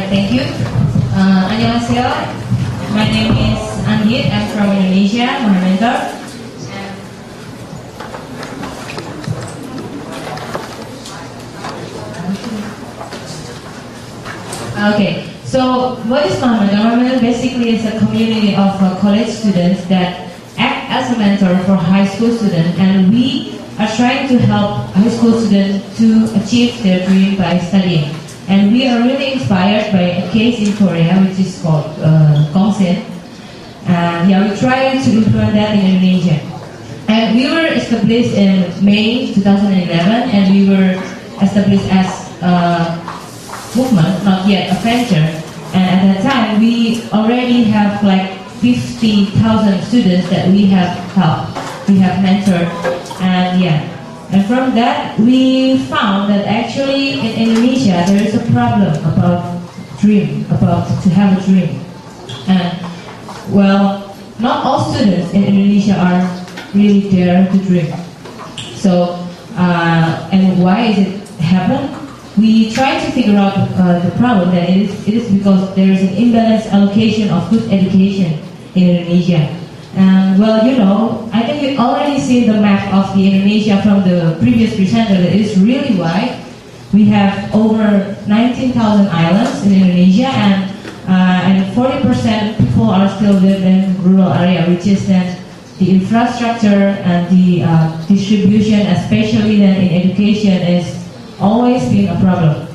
Alright, thank you. 안녕하세요. My name is Anggit. I'm from Indonesia, Mahamentor. Okay, so what is Mahamentor? Mahamentor basically is a community of college students that act as a mentor for high school students, and we are trying to help high school students to achieve their dream by studying. And we are really inspired by a case in Korea which is called Gongsin. And yeah, we try to implement that in Indonesia. And we were established in May 2011, and we were established as a movement, not yet a venture. And at that time, we already have like 50,000 students that we have helped, we have mentored, and yeah. And from that, we found that actually in Indonesia there is a problem about to have a dream. And well, not all students in Indonesia are really dare to dream. So, and why is it happen? We try to figure out the problem. That it is because there is an imbalanced allocation of good education in Indonesia. And well, you know, I think you already see the map of the Indonesia from the previous presenter. That is really wide. We have over 19,000 islands in Indonesia, and 40% people are still live in rural area, which is that the infrastructure and the distribution, especially then in education, is always been a problem.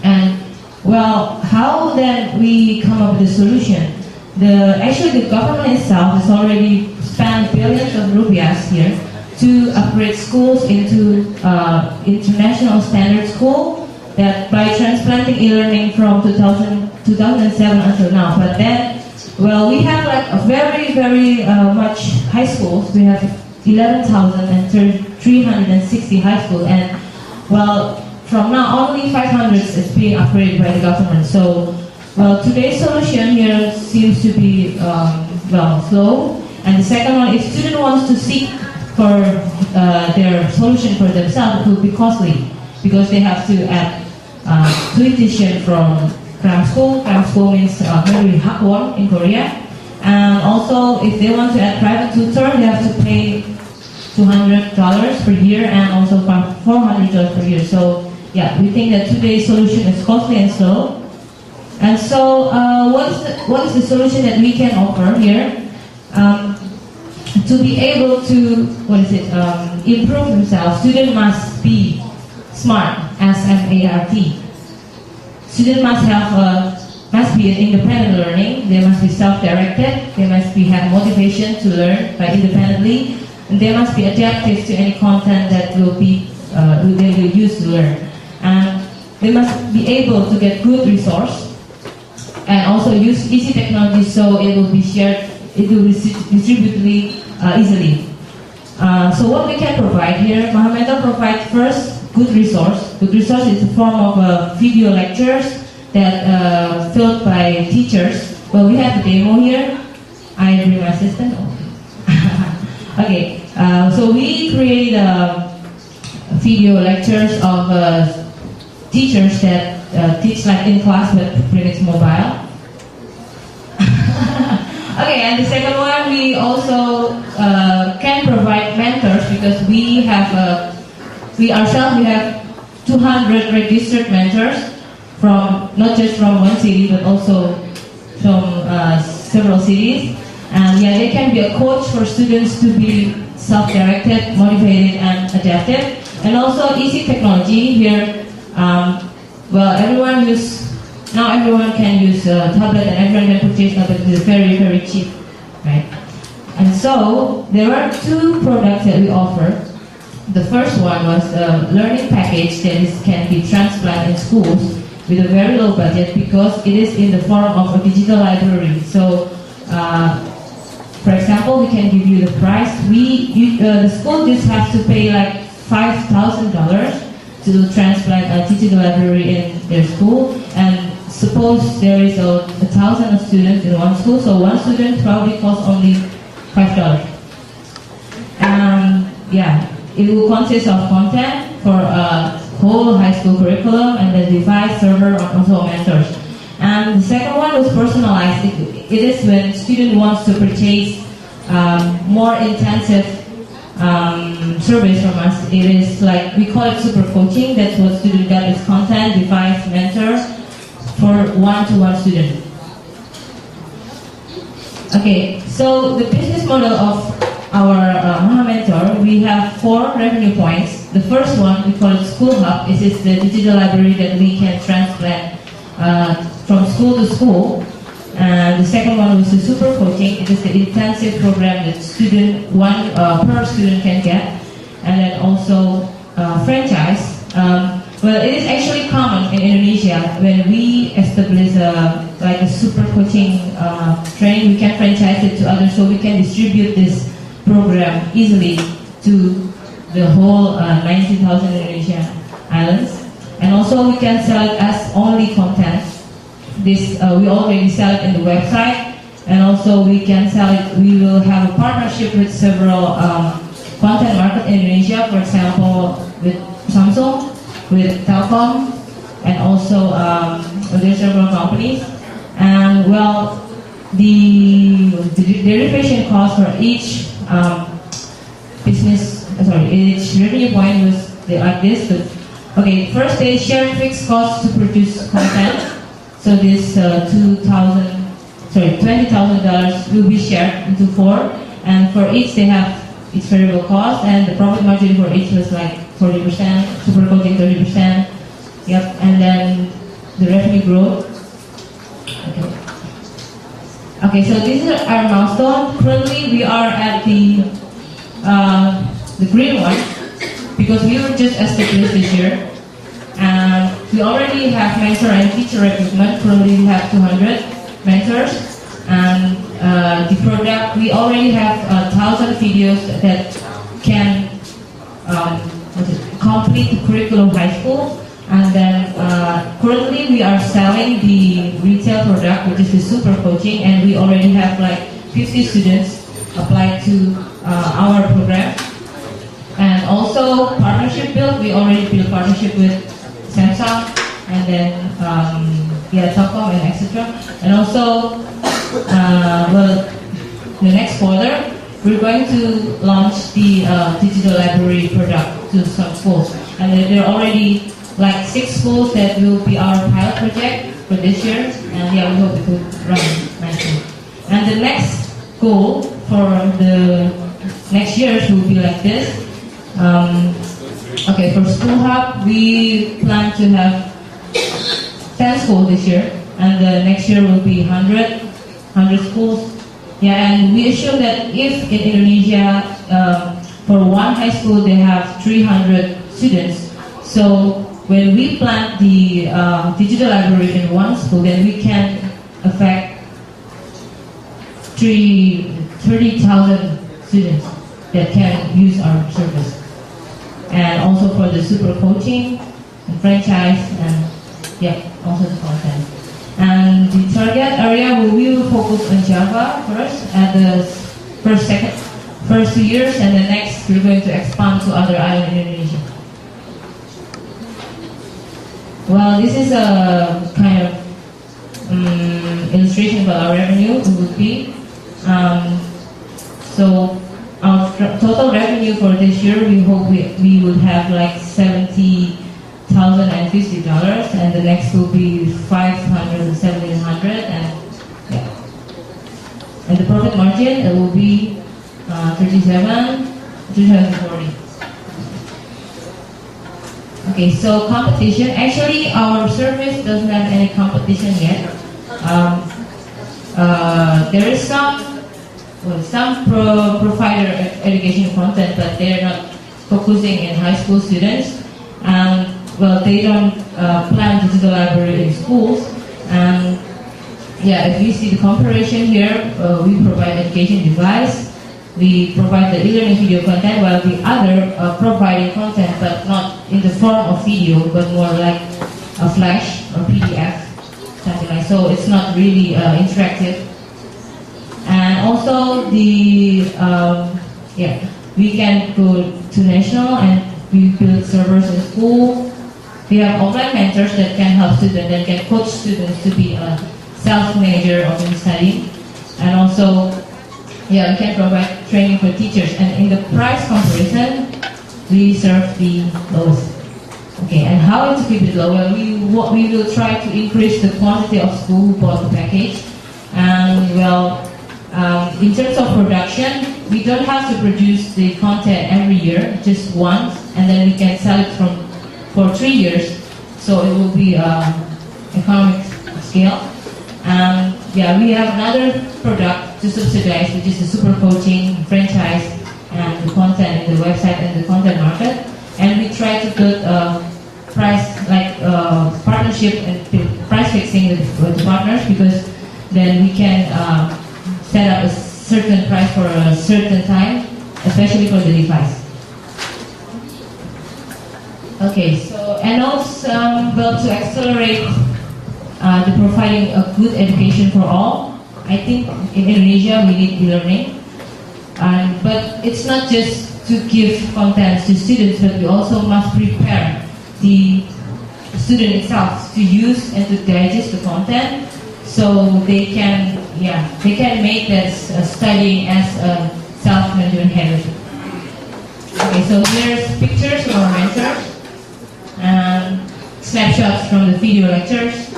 And well, how then we come up with a solution? Actually, the government itself has already spent billions of rupiahs here to upgrade schools into international standard school, that by transplanting e-learning from 2007 until now. But then, well, we have like a very, very much high schools. We have 11,360 high schools, and well, from now only 500 is being upgraded by the government. So, well, today's solution here seems to be, well, slow. And the second one, if student wants to seek for their solution for themselves, it will be costly because they have to add tuition from cram school. Cram school means very hardwork in Korea. And also, if they want to add private tutor, they have to pay $200 per year and also $400 per year. So, yeah, we think that today's solution is costly and slow. And so, what is the solution that we can offer here? To be able to, improve themselves, students must be smart, S-M-A-R-T. Students must be independent learning. They must be self-directed. They must have motivation to learn by independently. And they must be adaptive to any content that they will use to learn. And they must be able to get good resource and also use easy technology so it will be shared, it will be distributed easily. So what we can provide here, Mahamentor provides first good resource. Good resource is a form of video lectures that filled by teachers. Well, we have a demo here. I bring my assistant. Okay, so we created video lectures of teachers that teach like in class but bring it mobile. Okay, and the second one, we also can provide mentors because we ourselves have 200 registered mentors from not just from one city but also from several cities. And yeah, they can be a coach for students to be self-directed, motivated, and adaptive. And also easy technology here. Well, everyone can use a tablet, and everyone can purchase tablet. It's very, very cheap, right? And so there are two products that we offer. The first one was a learning package that can be transplanted in schools with a very low budget because it is in the form of a digital library. So, for example, we can give you the price. The school just have to pay like $5,000 to transplant a digital library in their school. And suppose there is 1,000 students in one school, so one student probably costs only $5. Yeah, it will consist of content for a whole high school curriculum and the device, server, and also mentors. And the second one was personalized. It is when student wants to purchase more intensive service from us. It is like, we call it super coaching. That's what student got, is content, device, mentor for one-to-one student. Okay, so the business model of our Mahamentor, we have 4 revenue points. The first one, we call it School Hub. It is the digital library that we can transplant from school to school. And the second one was the super coaching. It is the intensive program that student one per student can get. And then also franchise. Well, it is actually common in Indonesia when we establish like a super coaching training. We can franchise it to others, so we can distribute this program easily to the whole 19,000 Indonesian islands. And also we can sell it as only content. This we already sell it in the website, and also we can sell it. We will have a partnership with several content market in Indonesia, for example, with Samsung, with Telkom, and also there's several companies. And well, the derivation cost for each each revenue point was like this. But okay, first they share fixed costs to produce content. So this $20,000 will be shared into 4, and for each they have its variable cost, and the profit margin for each was like 40%, super coaching 30%. Yep, and then the revenue growth. Okay, so this is our milestone. Currently we are at the green one because we were just established this year. And we already have mentor and teacher recruitment. Currently we have 200 mentors. And the product, we already have 1,000 videos that can complete the curriculum of high school. And then currently we are selling the retail product, which is the super coaching, and we already have like 50 students applied to our program. And also partnership built, we already built partnership with Samsung, and then Telkom, and etc. And also, well, the next quarter we're going to launch the digital library product to some schools, and there are already like 6 schools that will be our pilot project for this year, and we hope it will run nicely. And the next goal for the next years will be like this. Okay, for School Hub, we plan to have 10 schools this year, and the next year will be 100 schools. Yeah, and we assume that if in Indonesia, for one high school, they have 300 students. So when we plant the digital library in one school, then we can affect 30,000 students that can use our service. And also for the super coaching and franchise, and also the content. And the target area, we will focus on Java first at the first 2 years, and the next we're going to expand to other islands in Indonesia. Well, this is a kind of illustration about our revenue. It would be so. Our total revenue for this year, we hope we would have like $70,050, and the next will be $500 and $1,700, and the profit margin, it will be 37, 340. Okay, so competition. Actually, our service doesn't have any competition yet. There is some provider education content, but they're not focusing in high school students, and well, they don't plan digital library in schools. And if you see the comparison here, we provide education device, we provide the e-learning video content, while the other providing content, but not in the form of video, but more like a flash or PDF, something like. So it's not really interactive. And also we can go to national, and we build servers in school, We have offline mentors that can help students, that can coach students to be a self-manager of studying. And also, we can provide training for teachers. And in the price comparison, we serve the lowest. Okay, and how to keep it low? Well, we will try to increase the quantity of schools who bought the package. And in terms of production, we don't have to produce the content every year, just once, and then we can sell it for 3 years. So it will be economic scale. And we have another product to subsidize, which is the super coaching franchise and the content in the website and the content market. And we try to put partnership and price fixing with the partners, because then we can set up a certain price for a certain time, especially for the device. Okay, so and also to accelerate the providing a good education for all. I think in Indonesia we need e-learning, but it's not just to give content to students, but we also must prepare the student itself to use and to digest the content, so they can make that studying as a self-management habit. Okay, so here's pictures of our mentors and snapshots from the video lectures.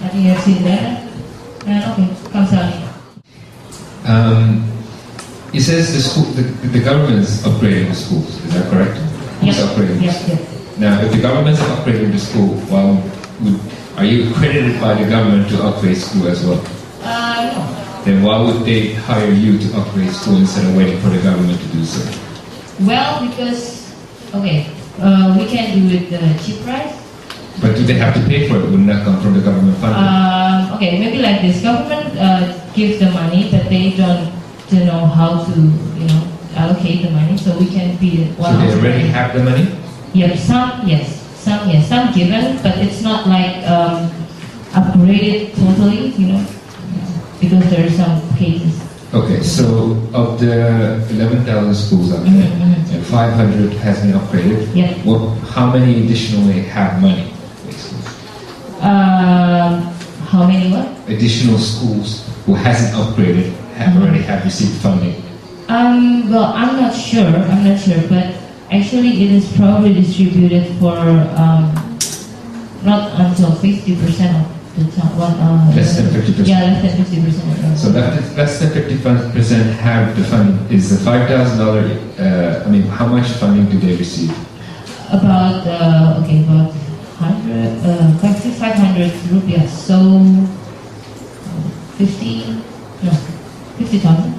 I think you have seen that. And okay, comes out. It says the government is upgrading the schools. Is that correct? Yes. Yes. Now, if the government is upgrading the school, are you accredited by the government to upgrade school as well? No. Then why would they hire you to upgrade school instead of waiting for the government to do so? Well, because we can do it cheap price. But do they have to pay for it? Wouldn't that come from the government funding? Maybe like this. Government gives the money, but they don't know how to allocate the money. So we can be So they already have the money? Yeah, some given, but it's not like upgraded totally, because there are some cases. Okay, so of the 11,000 schools out there, and 500 has been upgraded. Yeah. Well, how many additionally have money? Basically? How many what? Additional schools who hasn't upgraded already have received funding. Well, I'm not sure, but actually it is probably distributed for not until 50% of the time. Less than 50%. Yeah, less than 50%. So less than 50% have the funding. Is the $5,000? How much funding do they receive? About 500 rupiah. So 50,000. 50,000.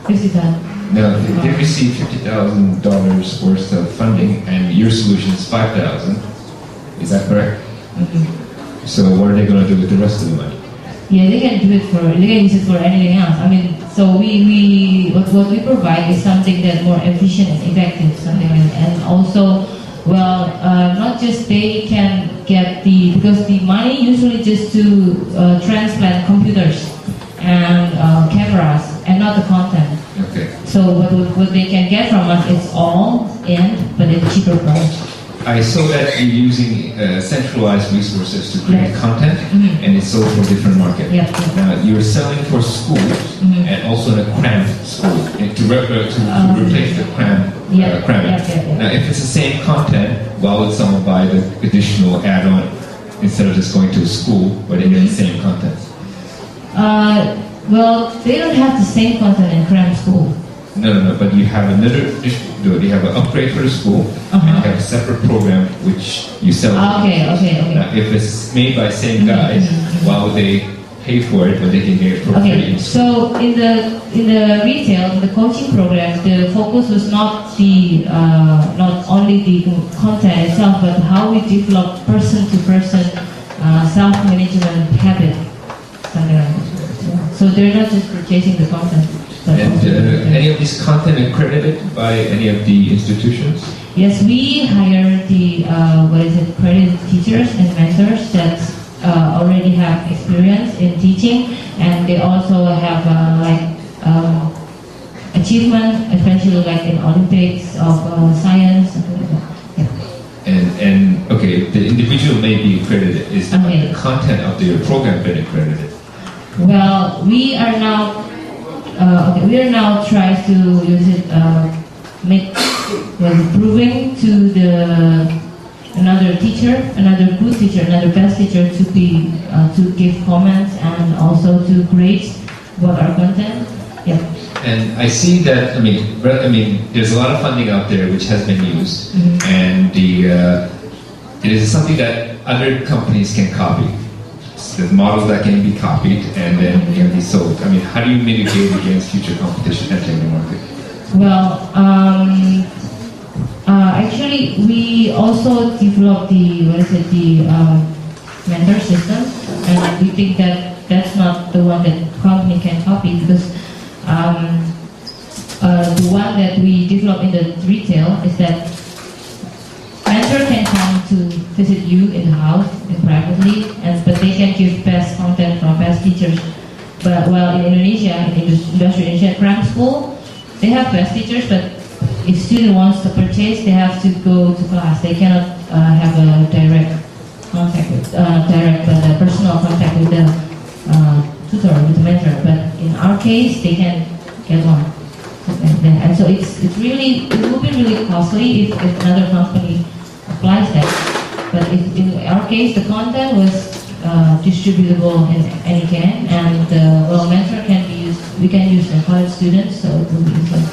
50,000. Now, they receive $50,000 worth of funding, and your solution is $5,000. Is that correct? Mm-hmm. So, what are they going to do with the rest of the money? Yeah, they can use it for anything else. So what we provide is something that more efficient and effective, something like that. And also, not just they can get because the money usually just to transplant computers and cameras and not the content. Okay. So what they can get from us is all in, but at a cheaper price. I saw that you're using centralized resources to create content, and it's sold for different markets. Yeah. Now, you're selling for schools and also in a crammed school to replace the cramming. Now, if it's the same content, why would someone buy the additional add-on instead of just going to a school where they get the same content? They don't have the same content in crammed school. No, but you have you have an upgrade for the school, and you have a separate program which you sell. Okay. Now, if it's made by the same guys, why would they pay for it when they can get it for free? Okay, so in the retail, in the coaching program, the focus was not only the content itself, but how we develop person-to-person self-management habit. Something like that. So they're not just purchasing the content. And any of this content accredited by any of the institutions? Yes, we hire the accredited teachers and mentors that already have experience in teaching, and they also have achievement, especially like in Olympics of science. Something like that. Yeah. And okay, the individual may be accredited. Is the content of your program been accredited? Well, we are now trying to use it, proving to another good teacher, another best teacher to be to give comments and also to grade what our content. Yeah. And I see that, there's a lot of funding out there which has been used, and it is something that other companies can copy. There's models that can be copied and then can be sold. How do you mitigate against future competition entering the market? Well, actually, we also developed the mentor system, and we think that that's not the one that company can copy, because the one that we developed in the retail is that mentor can come to visit you in the house privately, but they can give best content from best teachers. But in Indonesia, in industrial Indonesia cram school, they have best teachers, but if student wants to purchase, they have to go to class. They cannot have a direct contact with personal contact with the tutor, with the mentor. But in our case, they can get one. And so it will be really costly if another company applies that. But in our case, the content was distributable in any can, and mentor can be used. We can use for college students, so it will be easy.